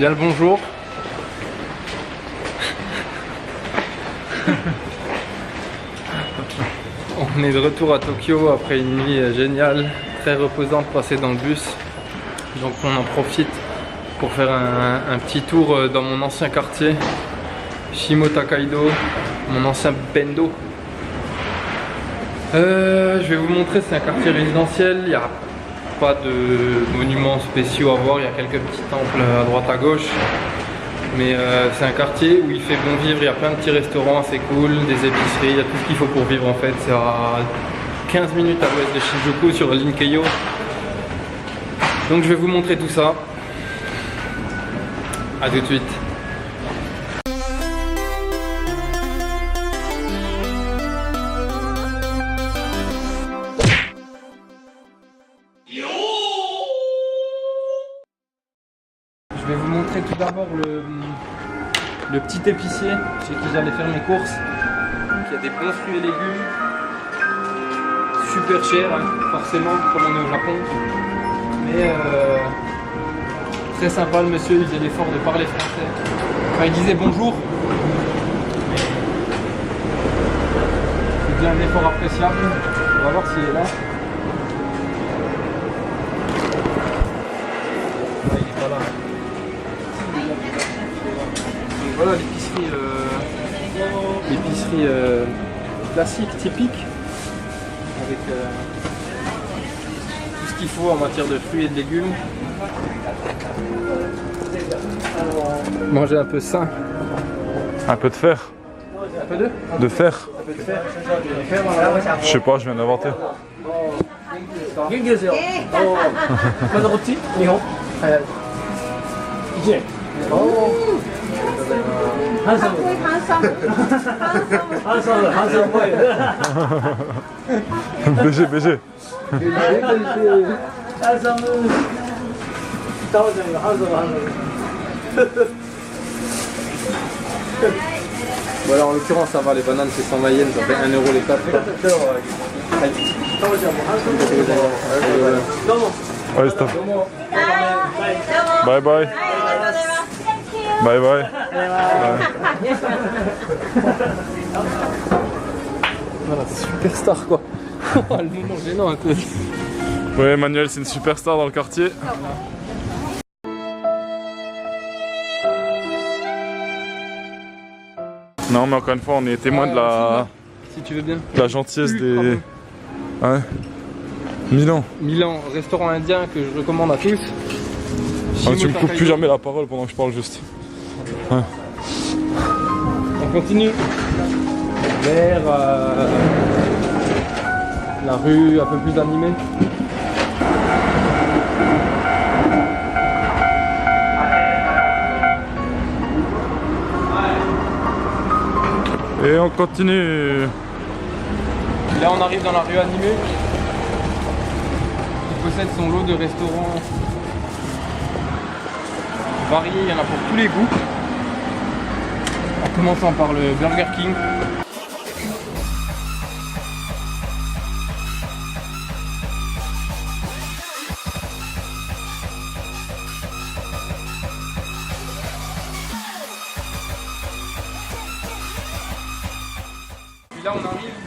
Bien le bonjour. On est de retour à Tokyo après une nuit géniale, très reposante passée dans le bus. Donc on en profite pour faire un petit tour dans mon ancien quartier, Shimotakaido, mon ancien Bendo. Je vais vous montrer, c'est un quartier résidentiel, il n'y a pas de monuments spéciaux à voir, il y a quelques petits temples à droite à gauche. Mais c'est un quartier où il fait bon vivre, il y a plein de petits restaurants assez cool, des épiceries, il y a tout ce qu'il faut pour vivre en fait. C'est à 15 minutes à l'ouest de Shinjuku sur la ligne Keio. Donc je vais vous montrer tout ça. A tout de suite. Je vais vous montrer tout d'abord le petit épicier chez qui j'allais faire mes courses. Donc, il y a des bons fruits et légumes, super cher, hein, forcément, comme on est au Japon. Mais très sympa, le monsieur, il faisait l'effort de parler français. Enfin, il disait bonjour. C'est bien un effort appréciable. On va voir s'il est là. Ah, il est pas là. Voilà l'épicerie classique, typique, avec tout ce qu'il faut en matière de fruits et de légumes. Manger un peu sain. Un peu de fer. Un peu de fer. Un peu de fer. Je sais pas, je viens d'inventer. BG. Voilà, en l'occurrence ça va, les bananes c'est 100 yens, ça fait 1 euro les 4. Allez, stop. Bye bye. Bye bye. Voilà, superstar quoi. Le moment gênant un peu. Ouais, Manuel, c'est une superstar dans le quartier. Non, mais encore une fois, on est témoin de la... Si tu veux bien. De la gentillesse des... Ouais. Milan, restaurant indien que je recommande à tous. ah, tu me coupes plus jamais la parole pendant que je parle juste. Ouais. On continue vers la rue un peu plus animée. Et on continue. Là on arrive dans la rue animée qui possède son lot de restaurants variés, il y en a pour tous les goûts. En commençant par le Burger King. Puis là on arrive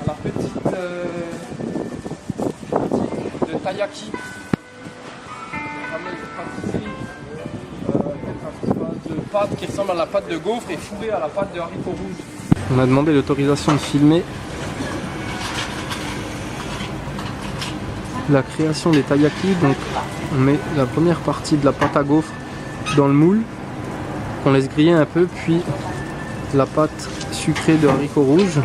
à la petite boutique de taiyaki. De pâte qui ressemble à la pâte de gaufre et fourrée à la pâte de haricots rouges. On a demandé l'autorisation de filmer la création des taiyaki. Donc on met la première partie de la pâte à gaufre dans le moule, on laisse griller un peu, puis la pâte sucrée de haricots rouges.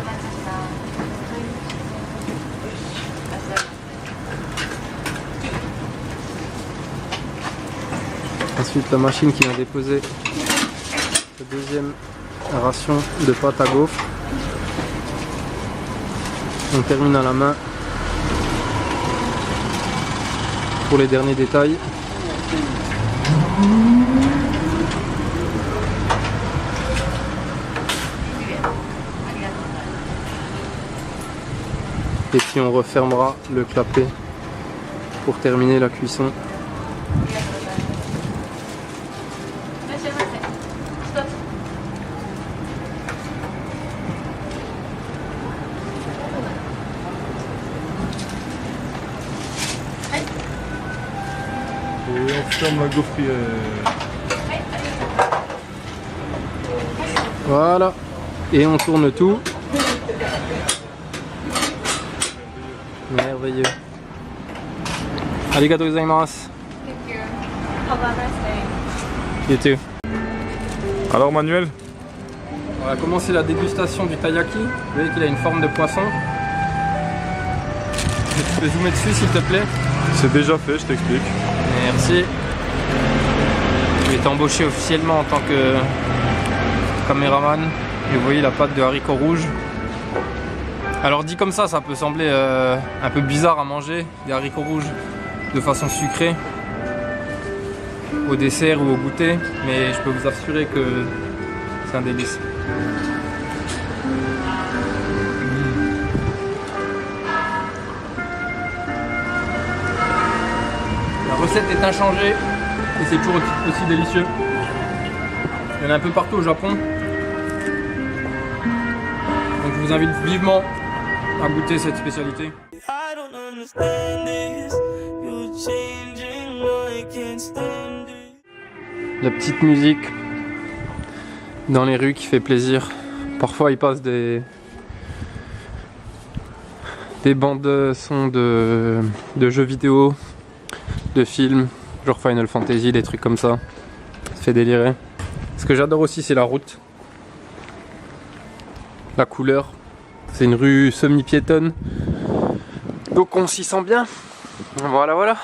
Ensuite la machine qui vient déposer la deuxième ration de pâte à gaufre. On termine à la main pour les derniers détails. Et puis on refermera le clapet pour terminer la cuisson. Et on ferme la gaufrière. Voilà. Et on tourne tout. Merveilleux. Arigato gozaimasu. Thank you. Have a nice day. You too. Alors Manuel, On va commencer la dégustation du taiyaki. Vous voyez qu'il a une forme de poisson. Tu peux zoomer dessus s'il te plaît? c'est déjà fait, je t'explique. Merci. Je vais t'embaucher officiellement en tant que caméraman. Et vous voyez la pâte de haricots rouges. Alors dit comme ça peut sembler un peu bizarre à manger, des haricots rouges de façon sucrée au dessert ou au goûter, mais je peux vous assurer que c'est un délice. La recette est inchangée et c'est toujours aussi délicieux. Il y en a un peu partout au Japon. Donc je vous invite vivement à goûter cette spécialité. I don't understand this. You're changing, I can't stand it. La petite musique dans les rues qui fait plaisir. Parfois il passe des bandes son de jeux vidéo, de films, genre Final Fantasy, des trucs comme ça. Ça fait délirer. Ce que j'adore aussi c'est la route. La couleur. C'est une rue semi-piétonne. Donc on s'y sent bien. Voilà.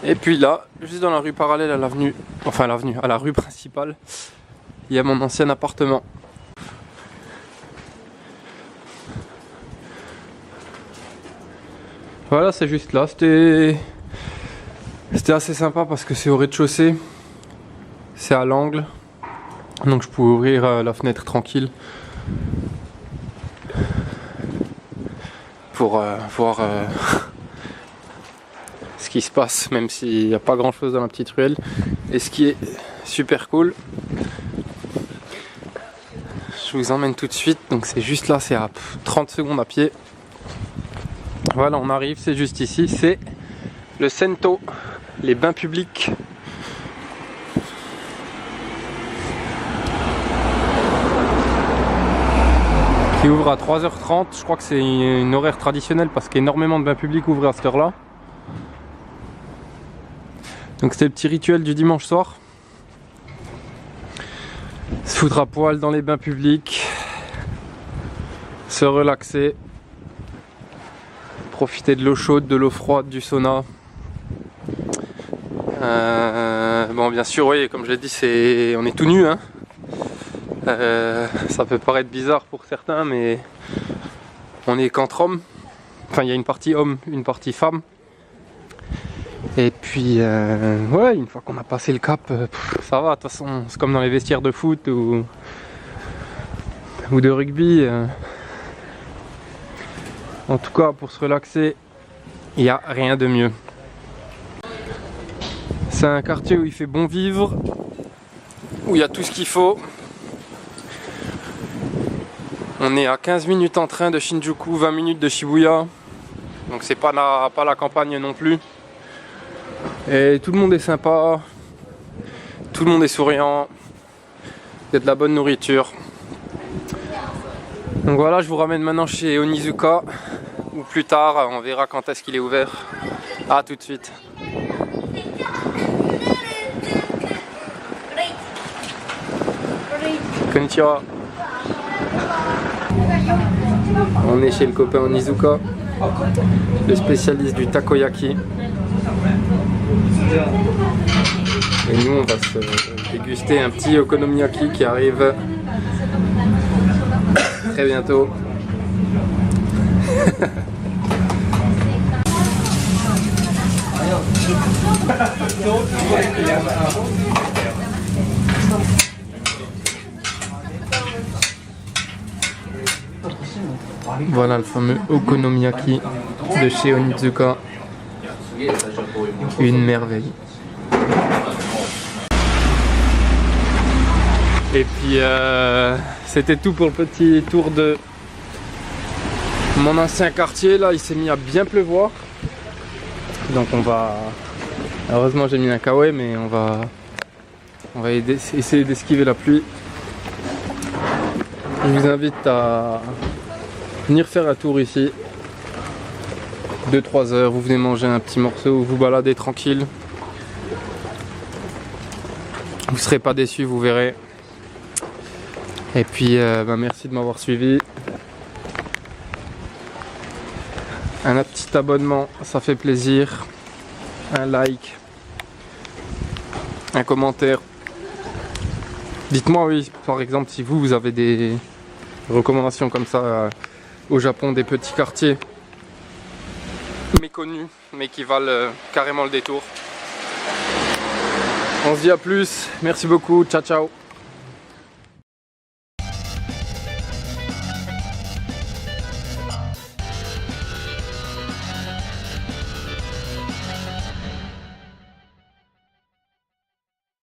Et puis là, juste dans la rue parallèle à l'avenue, à la rue principale, il y a mon ancien appartement. Voilà, c'est juste là. C'était assez sympa parce que c'est au rez-de-chaussée. C'est à l'angle. Donc je pouvais ouvrir la fenêtre tranquille pour voir ce qui se passe, même s'il n'y a pas grand chose dans la petite ruelle. Et ce qui est super cool, je vous emmène tout de suite, donc c'est juste là, c'est à 30 secondes à pied. Voilà, on arrive, c'est juste ici, c'est le Sento, les bains publics. Qui ouvre à 3h30, je crois que c'est une horaire traditionnelle parce qu'énormément de bains publics ouvrent à cette heure-là. Donc c'était le petit rituel du dimanche soir. Se foutre à poil dans les bains publics, se relaxer, profiter de l'eau chaude, de l'eau froide, du sauna. Bon bien sûr, oui, comme je l'ai dit, on est tout nu, hein. Ça peut paraître bizarre pour certains, mais on est qu'entre hommes. Enfin, il y a une partie homme, une partie femme. Et puis, ouais, une fois qu'on a passé le cap, ça va. De toute façon, c'est comme dans les vestiaires de foot ou de rugby. En tout cas, pour se relaxer, il n'y a rien de mieux. C'est un quartier où il fait bon vivre, où il y a tout ce qu'il faut. On est à 15 minutes en train de Shinjuku, 20 minutes de Shibuya. Donc c'est pas la campagne non plus. Et tout le monde est sympa. Tout le monde est souriant. Il y a de la bonne nourriture. Donc voilà, je vous ramène maintenant chez Onizuka. Ou plus tard, on verra quand est-ce qu'il est ouvert. A tout de suite. Konnichiwa. On est chez le copain Onizuka, le spécialiste du takoyaki. Et nous on va se déguster un petit okonomiyaki qui arrive très bientôt. Voilà le fameux okonomiyaki de chez Onizuka. Une merveille. Et puis c'était tout pour le petit tour de mon ancien quartier. Là il s'est mis à bien pleuvoir. Donc on va... Heureusement j'ai mis un kawaii, mais on va essayer d'esquiver la pluie. Je vous invite à venir faire un tour ici. 2-3 heures, vous venez manger un petit morceau, vous baladez tranquille. Vous ne serez pas déçus, vous verrez. Et puis merci de m'avoir suivi. Un petit abonnement, ça fait plaisir. Un like. Un commentaire. Dites-moi oui, par exemple, si vous avez des recommandations comme ça au Japon, des petits quartiers méconnus, mais qui valent carrément le détour. On se dit à plus, merci beaucoup, ciao ciao.